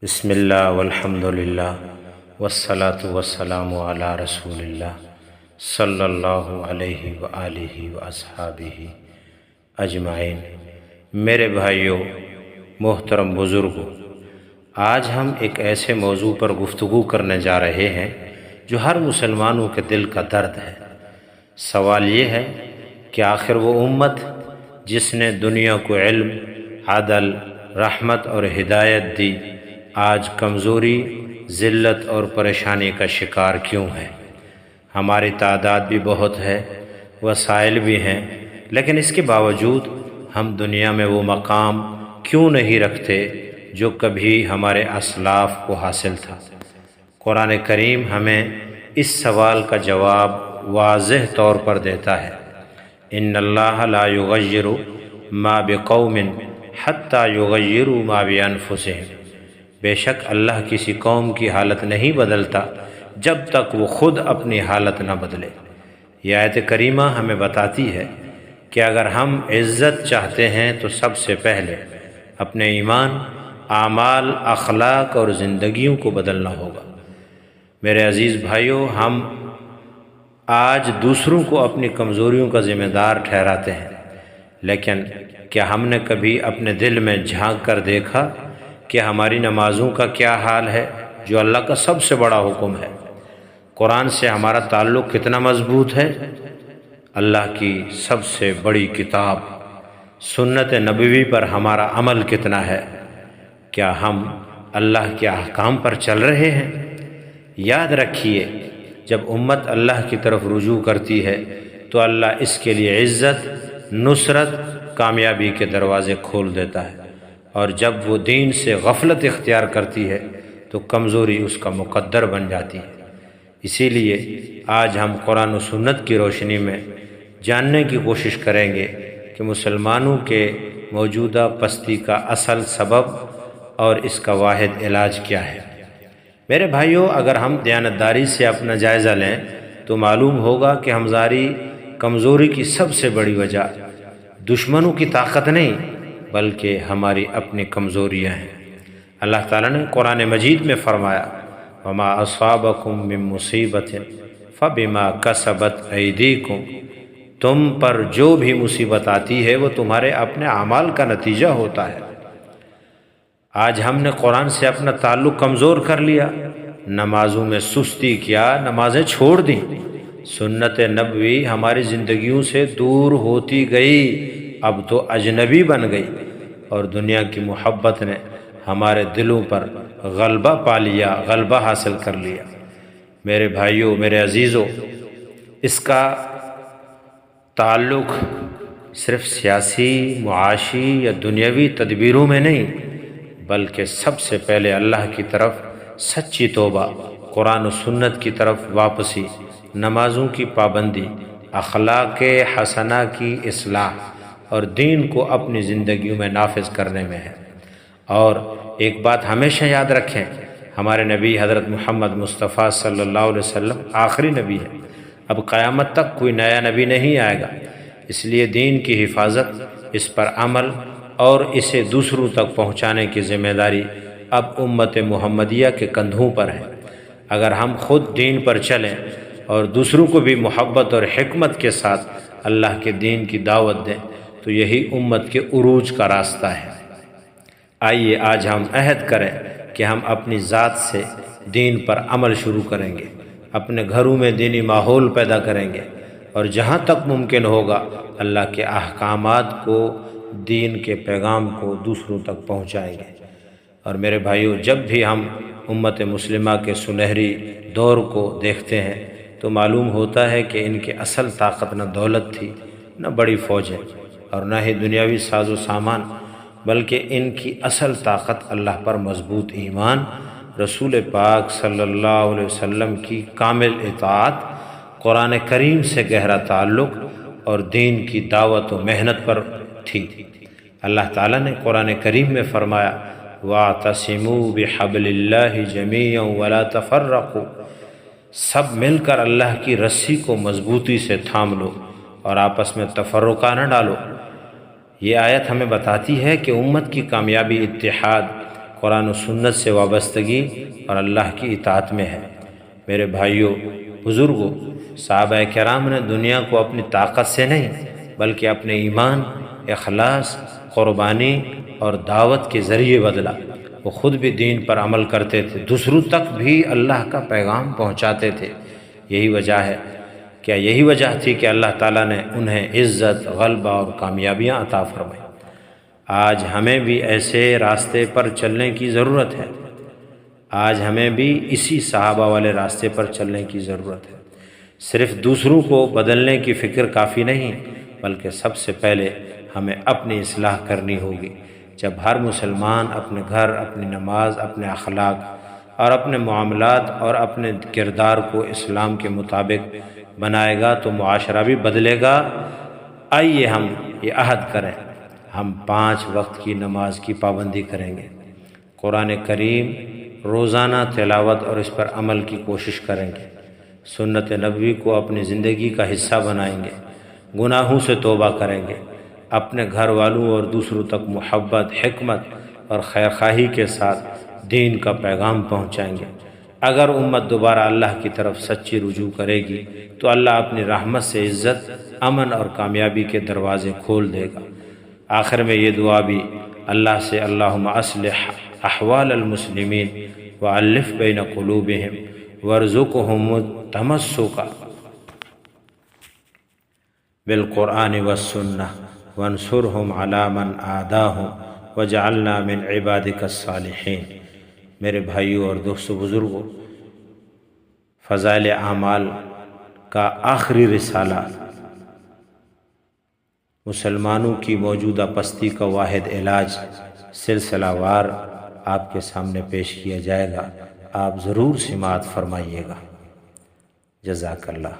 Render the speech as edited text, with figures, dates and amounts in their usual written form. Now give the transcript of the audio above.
بسم اللہ والحمد للہ والصلاة والسلام علی رسول اللہ صلی اللہ علیہ وآلہ واصحابہ اجمعین۔ میرے بھائیوں، محترم بزرگوں، آج ہم ایک ایسے موضوع پر گفتگو کرنے جا رہے ہیں جو ہر مسلمانوں کے دل کا درد ہے۔ سوال یہ ہے کہ آخر وہ امت جس نے دنیا کو علم، عدل، رحمت اور ہدایت دی، آج کمزوری، ذلت اور پریشانی کا شکار کیوں ہے؟ ہماری تعداد بھی بہت ہے، وسائل بھی ہیں، لیکن اس کے باوجود ہم دنیا میں وہ مقام کیوں نہیں رکھتے جو کبھی ہمارے اسلاف کو حاصل تھا؟ قرآن کریم ہمیں اس سوال کا جواب واضح طور پر دیتا ہے۔ ان اللہ لا یغیر ما بقوم حتی یغیروا ما بانفسہم۔ بے شک اللہ کسی قوم کی حالت نہیں بدلتا جب تک وہ خود اپنی حالت نہ بدلے۔ یہ آیت کریمہ ہمیں بتاتی ہے کہ اگر ہم عزت چاہتے ہیں تو سب سے پہلے اپنے ایمان، اعمال، اخلاق اور زندگیوں کو بدلنا ہوگا۔ میرے عزیز بھائیوں، ہم آج دوسروں کو اپنی کمزوریوں کا ذمہ دار ٹھہراتے ہیں، لیکن کیا ہم نے کبھی اپنے دل میں جھانک کر دیکھا کہ ہماری نمازوں کا کیا حال ہے جو اللہ کا سب سے بڑا حکم ہے؟ قرآن سے ہمارا تعلق کتنا مضبوط ہے؟ اللہ کی سب سے بڑی کتاب سنت نبوی پر ہمارا عمل کتنا ہے؟ کیا ہم اللہ کے احکام پر چل رہے ہیں؟ یاد رکھیے، جب امت اللہ کی طرف رجوع کرتی ہے تو اللہ اس کے لیے عزت، نصرت، کامیابی کے دروازے کھول دیتا ہے، اور جب وہ دین سے غفلت اختیار کرتی ہے تو کمزوری اس کا مقدر بن جاتی ہے۔ اسی لیے آج ہم قرآن و سنت کی روشنی میں جاننے کی کوشش کریں گے کہ مسلمانوں کے موجودہ پستی کا اصل سبب اور اس کا واحد علاج کیا ہے۔ میرے بھائیوں، اگر ہم دیانتداری سے اپنا جائزہ لیں تو معلوم ہوگا کہ ہماری کمزوری کی سب سے بڑی وجہ دشمنوں کی طاقت نہیں بلکہ ہماری اپنی کمزوریاں ہیں۔ اللہ تعالیٰ نے قرآن مجید میں فرمایا، وَمَا أَصَابَكُم مِّن مُّصِيبَةٍ فَبِمَا كَسَبَتْ أَيْدِيكُمْ۔ تم پر جو بھی مصیبت آتی ہے وہ تمہارے اپنے اعمال کا نتیجہ ہوتا ہے۔ آج ہم نے قرآن سے اپنا تعلق کمزور کر لیا، نمازوں میں سستی کیا، نمازیں چھوڑ دیں، سنت نبوی ہماری زندگیوں سے دور ہوتی گئی، اب تو اجنبی بن گئی، اور دنیا کی محبت نے ہمارے دلوں پر غلبہ پا لیا، غلبہ حاصل کر لیا۔ میرے بھائیوں، میرے عزیزوں، اس کا تعلق صرف سیاسی، معاشی یا دنیاوی تدبیروں میں نہیں، بلکہ سب سے پہلے اللہ کی طرف سچی توبہ، قرآن و سنت کی طرف واپسی، نمازوں کی پابندی، اخلاق حسنہ کی اصلاح اور دین کو اپنی زندگیوں میں نافذ کرنے میں ہے۔ اور ایک بات ہمیشہ یاد رکھیں، ہمارے نبی حضرت محمد مصطفیٰ صلی اللہ علیہ وسلم آخری نبی ہے، اب قیامت تک کوئی نیا نبی نہیں آئے گا، اس لیے دین کی حفاظت، اس پر عمل اور اسے دوسروں تک پہنچانے کی ذمہ داری اب امت محمدیہ کے کندھوں پر ہے۔ اگر ہم خود دین پر چلیں اور دوسروں کو بھی محبت اور حکمت کے ساتھ اللہ کے دین کی دعوت دیں تو یہی امت کے عروج کا راستہ ہے۔ آئیے آج ہم عہد کریں کہ ہم اپنی ذات سے دین پر عمل شروع کریں گے، اپنے گھروں میں دینی ماحول پیدا کریں گے، اور جہاں تک ممکن ہوگا اللہ کے احکامات کو، دین کے پیغام کو دوسروں تک پہنچائیں گے۔ اور میرے بھائیوں، جب بھی ہم امت مسلمہ کے سنہری دور کو دیکھتے ہیں تو معلوم ہوتا ہے کہ ان کی اصل طاقت نہ دولت تھی، نہ بڑی فوجیں اور نہ ہی دنیاوی ساز و سامان، بلکہ ان کی اصل طاقت اللہ پر مضبوط ایمان، رسول پاک صلی اللہ علیہ وسلم کی کامل اطاعت، قرآن کریم سے گہرا تعلق اور دین کی دعوت و محنت پر تھی۔ اللہ تعالیٰ نے قرآن کریم میں فرمایا، وَاعْتَصِمُوا بِحَبْلِ اللَّهِ جَمِيعًا وَلَا تَفَرَّقُوا۔ سب مل کر اللہ کی رسی کو مضبوطی سے تھام لو اور آپس میں تفرقہ نہ ڈالو۔ یہ آیت ہمیں بتاتی ہے کہ امت کی کامیابی اتحاد، قرآن و سنت سے وابستگی اور اللہ کی اطاعت میں ہے۔ میرے بھائیوں، بزرگوں، صحابہ کرام نے دنیا کو اپنی طاقت سے نہیں بلکہ اپنے ایمان، اخلاص، قربانی اور دعوت کے ذریعے بدلا۔ وہ خود بھی دین پر عمل کرتے تھے، دوسروں تک بھی اللہ کا پیغام پہنچاتے تھے۔ یہی وجہ تھی کہ اللہ تعالیٰ نے انہیں عزت، غلبہ اور کامیابیاں عطا فرمائیں۔ آج ہمیں بھی ایسے راستے پر چلنے کی ضرورت ہے۔ آج ہمیں بھی اسی صحابہ والے راستے پر چلنے کی ضرورت ہے۔ صرف دوسروں کو بدلنے کی فکر کافی نہیں، بلکہ سب سے پہلے ہمیں اپنی اصلاح کرنی ہوگی۔ جب ہر مسلمان اپنے گھر، اپنی نماز، اپنے اخلاق اور اپنے معاملات اور اپنے کردار کو اسلام کے مطابق بنائے گا تو معاشرہ بھی بدلے گا۔ آئیے ہم یہ عہد کریں، ہم 5 وقت کی نماز کی پابندی کریں گے، قرآن کریم روزانہ تلاوت اور اس پر عمل کی کوشش کریں گے، سنت نبوی کو اپنی زندگی کا حصہ بنائیں گے، گناہوں سے توبہ کریں گے، اپنے گھر والوں اور دوسروں تک محبت، حکمت اور خیرخواہی کے ساتھ دین کا پیغام پہنچائیں گے۔ اگر امت دوبارہ اللہ کی طرف سچی رجوع کرے گی تو اللہ اپنی رحمت سے عزت، امن اور کامیابی کے دروازے کھول دے گا۔ آخر میں یہ دعا بھی اللہ سے، اللہم اصلح احوال المسلمین والف بین قلوبہم وارزقہم التمسک بالقرآن والسنہ وانصرہم علی من عاداہم وجعلنا من عبادک الصالحین۔ میرے بھائیوں اور دوستوں، بزرگوں، فضائل اعمال کا آخری رسالہ مسلمانوں کی موجودہ پستی کا واحد علاج سلسلہ وار آپ کے سامنے پیش کیا جائے گا۔ آپ ضرور سماعت فرمائیے گا۔ جزاک اللہ۔